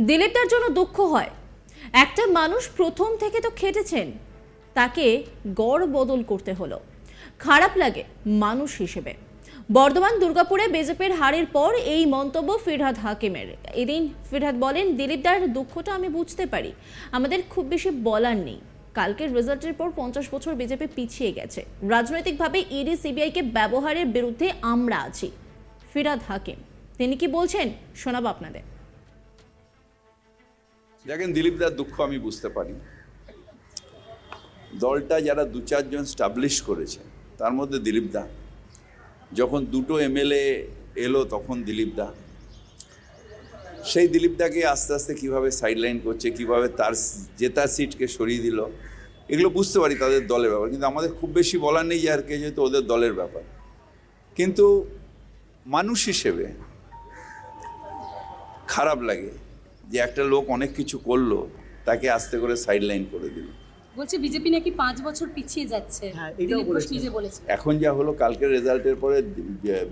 দিলীপদার জন্য দুঃখ হয়। একটা মানুষ প্রথম থেকে তো খেটেছেন, তাকে গড় বদল করতে হলো। খারাপ লাগে মানুষ হিসেবে। বর্ধমান দুর্গাপুরে বিজেপির হারের পর এই মন্তব্য ফিরহাদ হাকিমের। এদিন ফিরহাদ বলেন, দিলীপদার দুঃখটা আমি বুঝতে পারি, আমাদের খুব বেশি বলার নেই। কালকের রেজাল্টের পর 50 বছর বিজেপি পিছিয়ে গেছে। রাজনৈতিকভাবে ইডি সিবিআইকে ব্যবহারের বিরুদ্ধে আমরা আছি। ফিরহাদ হাকিম তিনি কি বলছেন শোনাবো আপনাদের। দেখেন, দিলীপদার দুঃখ আমি বুঝতে পারি। দলটা যারা দু চারজন স্টাবলিশ করেছে তার মধ্যে দিলীপদা, যখন দুটো এমএলএ এলো তখন দিলীপদা, সেই দিলীপদাকে আস্তে আস্তে কীভাবে সাইডলাইন করছে, কীভাবে তার জেতা সিটকে সরিয়ে দিল, এগুলো বুঝতে পারি তাদের দলের ব্যাপার। কিন্তু আমাদের খুব বেশি বলার নেই যে আর কে, যেহেতু ওদের দলের ব্যাপার। কিন্তু মানুষ হিসেবে খারাপ লাগে যে একটা লোক অনেক কিছু করলো, তাকে আস্তে করে সাইডলাইন করে দিল। বলছে বিজেপি নাকি 5 বছর পিছিয়ে যাচ্ছে। দিলীপ ঘোষ নিজে বলেছেন। এখন যা হলো, কালকের রেজাল্টের পরে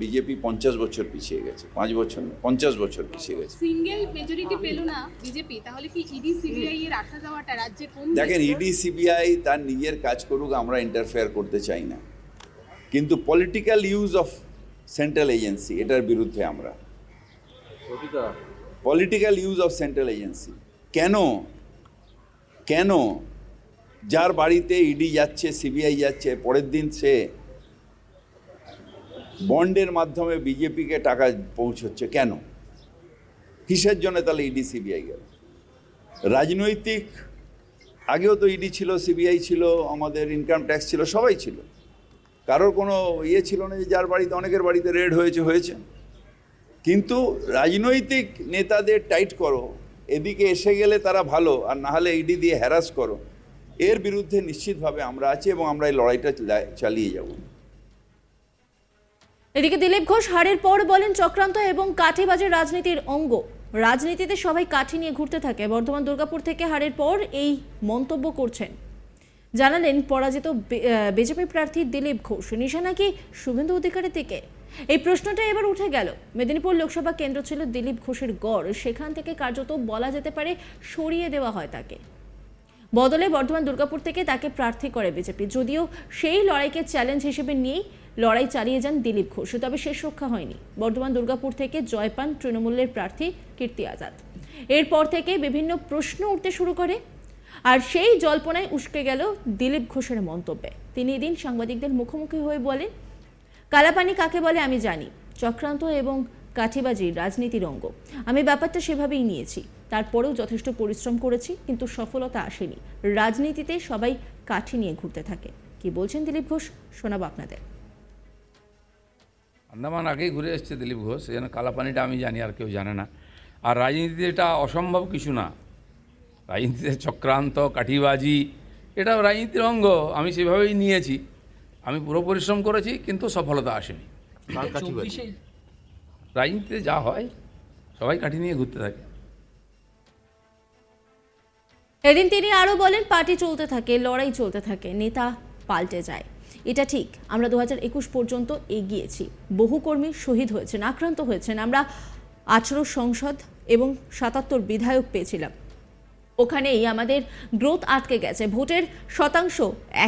বিজেপি 50 বছর পিছিয়ে গেছে। 5 বছর না, 50 বছর পিছিয়ে গেছে। সিঙ্গেল মেজরিটি পেল না বিজেপি, তাহলে কি ইডি সিবিআই এর আসা যাওয়াটা রাজ্যে কোন? দেখেন, ইডি সিবিআই তার নিজের কাজ করুক, আমরা ইন্টারফেয়ার করতে চাই না, কিন্তু political use of central agency, এটার বিরুদ্ধে আমরা। Political use of central agency কেন কেন যার বাড়িতে ইডি যাচ্ছে, সিবিআই যাচ্ছে, পরের দিন সে বন্ডের মাধ্যমে বিজেপিকে টাকা পৌঁছচ্ছে কেন? কিসের জন্য তাহলে ইডি সিবিআই গেল? রাজনৈতিক, আগেও তো ইডি ছিল, সিবিআই ছিল, আমাদের ইনকাম ট্যাক্স ছিল, সবাই ছিল। কারোর কোনো ইয়ে ছিল না যে যার বাড়িতে, অনেকের বাড়িতে রেড হয়েছে। কিন্তু রাজনৈতিক নেতাদের টাইট করো, এদিকে এসে গেলে তারা ভালো, আর না হলে ইডি দিয়ে হ্যারাস করো, এর বিরুদ্ধে নিশ্চিতভাবে আমরা আছি এবং আমরা এই লড়াইটা চালিয়ে যাব। এদিকে দিলীপ ঘোষ হারের পর বলেন, চক্রান্ত এবং কাঠিবাজের রাজনীতির অঙ্গ। রাজনীতিতে সবাই কাঠি নিয়ে ঘুরতে থাকে। বর্ধমান দুর্গাপুর থেকে হারের পর এই মন্তব্য করছেন। জানালেন, পরাজিত বিজেপি প্রার্থী দিলীপ ঘোষ নিশানা কি শুভেন্দু অধিকারীর দিকে? এই প্রশ্নটা এবার উঠে গেল। মেদিনীপুর লোকসভা কেন্দ্র ছিল দিলীপ ঘোষের গড়, সেখান থেকে কার্যত বলা যেতে পারে সরিয়ে দেওয়া হয় তাকে। বদলে বর্ধমান দুর্গাপুর থেকে তাকে প্রার্থী করে বিজেপি। যদিও সেই লড়াইকে চ্যালেঞ্জ হিসেবে নিয়েই লড়াই চালিয়ে যান দিলীপ ঘোষ, তবে শেষ রক্ষা হয়নি। বর্ধমান দুর্গাপুর থেকে জয় পান তৃণমূলের প্রার্থী কীর্তি আজাদ। এরপর থেকে বিভিন্ন প্রশ্ন উঠতে শুরু করে, আর সেই জল্পনায় উস্কে গেল দিলীপ ঘোষের মন্তব্যে। তিনি এদিন সাংবাদিকদের মুখোমুখি হয়ে বলেন, কালাপানি কাকে বলে আমি জানি, চক্রান্ত এবং কাঠিবাজির রাজনীতির অঙ্গ। আমি ব্যাপারটা সেভাবেই নিয়েছি। তারপরেও যথেষ্ট পরিশ্রম করেছি, কিন্তু সফলতা আসেনি। রাজনীতিতে সবাই কাঠি নিয়ে ঘুরতে থাকে। কি বলছেন দিলীপ ঘোষ শোনাবো আপনাদের। আন্দামান আগেই ঘুরে এসছে দিলীপ ঘোষ, যেন কালাপানিটা আমি জানি, আর কেউ জানে না। আর রাজনীতিতে এটা অসম্ভব কিছু না। রাজনীতিতে চক্রান্ত, কাঠিবাজি, এটাও রাজনীতির অঙ্গ। আমি সেভাবেই নিয়েছি। আমি পুরো পরিশ্রম করেছি, কিন্তু সফলতা আসেনি। রাজনীতিতে যা হয়, সবাই কাঠি নিয়ে ঘুরতে থাকে। এদিন তিনি আরো বলেন, পার্টি চলতে থাকে, লড়াই চলতে থাকে, নেতা পাল্টে যায়। এটা ঠিক। আমরা 2021 পর্যন্ত এগিয়েছি। বহু কর্মী শহীদ হয়েছেন, আক্রান্ত হয়েছেন। আমরা 18 সংসদ এবং 77 বিধায়ক পেয়েছিলাম। ওখানেই আমাদের গ্রোথ আটকে গেছে। ভোটের শতাংশ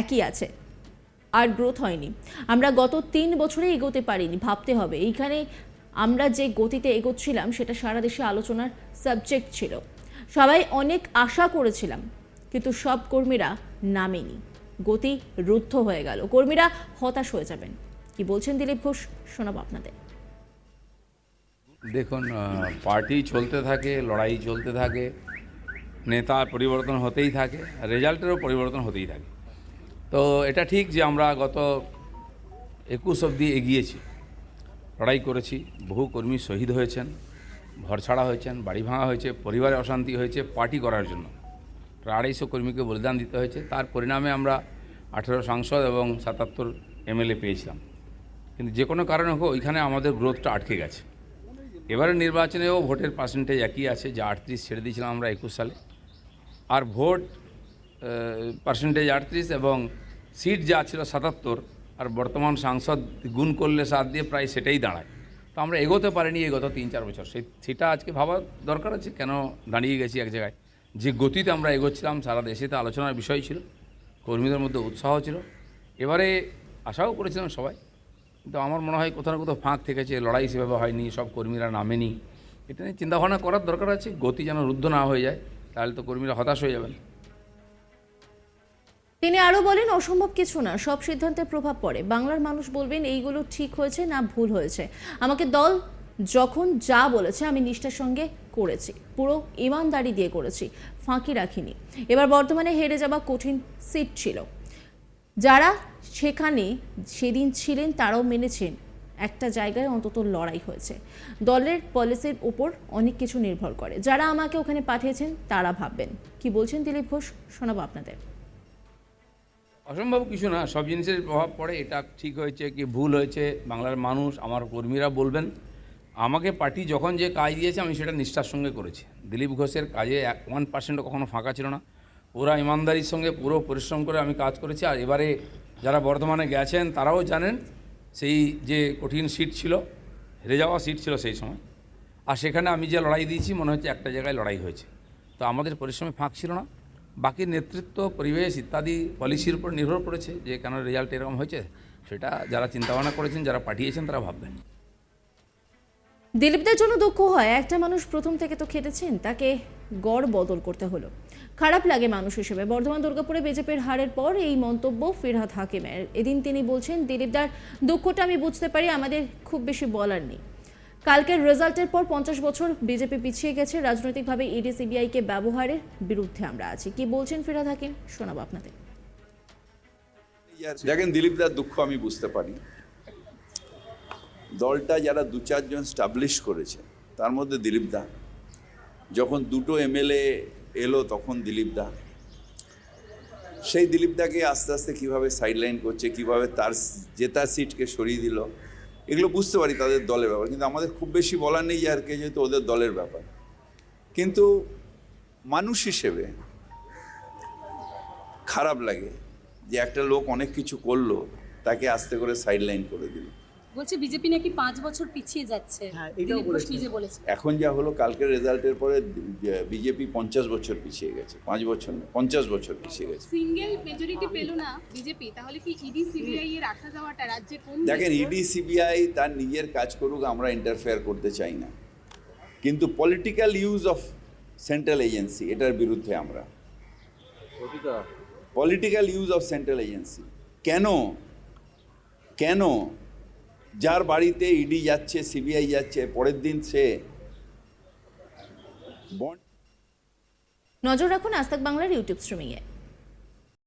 একই আছে, আর গ্রোথ হয়নি। আমরা গত 3 বছরে এগোতে পারিনি। ভাবতে হবে, এইখানে আমরা যে গতিতে এগোচ্ছিলাম সেটা সারা দেশে আলোচনার সাবজেক্ট ছিল। সবাই অনেক আশা করেছিলাম, কিন্তু সব কর্মীরা নামেনি। গতি রুদ্ধ হয়ে গেল। কর্মীরা হতাশ হয়ে যাবেন। কি বলছেন দিলীপ ঘোষ শোনাবো আপনাদের। দেখুন, পার্টি চলতে থাকে, লড়াই চলতে থাকে, নেতার পরিবর্তন হতেই থাকে, রেজাল্টেরও পরিবর্তন হতেই থাকে। তো এটা ঠিক যে আমরা গত 21 অবধি এগিয়েছি, লড়াই করেছি। বহু কর্মী শহীদ হয়েছেন, ঘরছাড়া হয়েছেন, বাড়ি ভাঙা হয়েছে, পরিবারে অশান্তি হয়েছে পার্টি করার জন্য। 250 কর্মীকে বলিদান দিতে হয়েছে। তার পরিণামে আমরা 18 সাংসদ এবং 77 এমএলএ পেয়েছিলাম। কিন্তু যে কোনো কারণে হোক, ওইখানে আমাদের গ্রোথটা আটকে গেছে। এবারে নির্বাচনেও ভোটের পার্সেন্টেজ একই আছে, যা 38 ছেড়ে দিয়েছিলাম আমরা 21 সালে। আর ভোট পার্সেন্টেজ 38 এবং সিট যা ছিল 77, আর বর্তমান সাংসদ গুণ করলে 7 দিয়ে প্রায় সেটাই দাঁড়ায়। তো আমরা এগোতে পারিনি এই গত 3-4 বছর। সেটা আজকে ভাবা দরকার আছে, কেন দাঁড়িয়ে গেছি এক জায়গায়। যে গতিতে আমরা এগোচ্ছিলাম সারা দেশেতে আলোচনার বিষয় ছিল, কর্মীদের মধ্যে উৎসাহ ছিল, এবারে আশাও করেছিলাম সবাই, কিন্তু আমার মনে হয় কোথাও না কোথাও ফাঁক থেকেছে, লড়াই সেভাবে হয়নি, সব কর্মীরা নামেনি। এটা নিয়ে চিন্তাভাবনা করার দরকার আছে, গতি যেন রুদ্ধ না হয়ে যায়, তাহলে তো কর্মীরা হতাশ হয়ে যাবেন। তিনি আরো বলেন, অসম্ভব কিছু না, সব সিদ্ধান্তের প্রভাব পড়ে। বাংলার মানুষ বলবেন এইগুলো ঠিক হয়েছে না ভুল হয়েছে। আমাকে দল যখন যা বলেছে আমি নিষ্ঠার সঙ্গে করেছি, পুরো ইমানদারি দিয়ে করেছি, ফাঁকি রাখিনি। এবার বর্তমানে হেরে যাওয়া কঠিন সিট ছিল, যারা সেখানে সেদিন ছিলেন তারাও মেনেছেন একটা জায়গায় অন্তত লড়াই হয়েছে। দলের পলিসির উপর অনেক কিছু নির্ভর করে। যারা আমাকে ওখানে পাঠিয়েছেন তারা ভাববেন। কি বলছেন দিলীপ ঘোষ, শোনাবো আপনাদের। অসম্ভব কিছু না, সব জিনিসের প্রভাব পড়ে। এটা ঠিক হয়েছে কি ভুল হয়েছে বাংলার মানুষ, আমার কর্মীরা বলবেন। আমাকে পার্টি যখন যে কাজ দিয়েছে আমি সেটা নিষ্ঠার সঙ্গে করেছি। দিলীপ ঘোষের কাজে 1% কখনো ফাঁকা ছিল না। পুরা ইমানদারির সঙ্গে পুরো পরিশ্রম করে আমি কাজ করেছি। আর এবারে যারা বর্ধমানে গেছেন তারাও জানেন সেই যে কঠিন সিট ছিল, হেরে যাওয়া সিট ছিল সেই সময়, আর সেখানে আমি যে লড়াই দিয়েছি মনে হচ্ছে একটা জায়গায় লড়াই হয়েছে। তো আমাদের পরিশ্রমে ফাঁক ছিল না। বাকি নেতৃত্ব, পরিবেশ ইত্যাদি পলিসির উপর নির্ভর করেছে যে কেন রেজাল্ট এরকম হয়েছে, সেটা যারা চিন্তাভাবনা করেছেন, যারা পাঠিয়েছেন তারা ভাববেন। দিলীপদের জন্য দুঃখ হয়, একটা মানুষ প্রথম থেকে তো খেটেছেন, তাকে গড় বদল করতে হলো। খারাপ লাগে মানুষ হিসেবে। বর্ধমান দুর্গাপুরে বিজেপির হারের পর এই মন্তব্য ফিরহাদ হাকিমের। এদিন তিনি বলছেন, দিলীপদার দুঃখটা আমি বুঝতে পারি, আমাদের খুব বেশি বলার নেই। কালকের রেজাল্টের পর 50 বছর বিজেপি পিছিয়ে গেছে, রাজনৈতিকভাবে ইডি সিবিআইকে ব্যবহারের বিরুদ্ধে আমরা আছি। কি বলছেন ফিরহাদ হাকিম, শোনাবো আপনাদের। দেখেন, দিলীপদার দুঃখ আমি বুঝতে পারি। দলটা যারা 2-4 জন স্টাবলিশ করেছে, তার মধ্যে দিলীপদা। যখন 2টো এমএলএ এলো তখন দিলীপদা। সেই দিলীপদাকে আস্তে আস্তে কীভাবে সাইডলাইন করছে, কীভাবে তার জেতা সিটকে সরিয়ে দিল, এগুলো বুঝতে পারি তাদের দলের ব্যাপার। কিন্তু আমাদের খুব বেশি বলার নেই আর কে, যেহেতু ওদের দলের ব্যাপার। কিন্তু মানুষ হিসেবে খারাপ লাগে যে একটা লোক অনেক কিছু করলো, তাকে আস্তে করে সাইডলাইন করে দিল। বলছে বিজেপি নাকি 5 বছর পিছিয়ে যাচ্ছে, দিলীপ ঘোষ নিজে বলেছে। এখন যা হলো, কালকের রেজাল্টের পরে বিজেপি 50 বছর পিছিয়ে গেছে। 5 বছর না, 50 বছর পিছিয়ে গেছে। সিঙ্গেল মেজরিটি পেল না বিজেপি, তাহলে কি ইডি সিবিআই এর আসা যাওয়াটা রাজ্যে কোন দেখেন, ইডি সিবিআই তার নিজের কাজ করুক, আমরা ইন্টারফেয়ার করতে চাই না। কিন্তু political use of central agency, এটার বিরুদ্ধে আমরা। Political use of central agency কেন কেন যার বাড়িতে ইডি যাচ্ছে, সিবিআই যাচ্ছে, পরের দিন সে নজর রাখুন আজ তাক বাংলার ইউটিউব স্ট্রিমিংয়ে।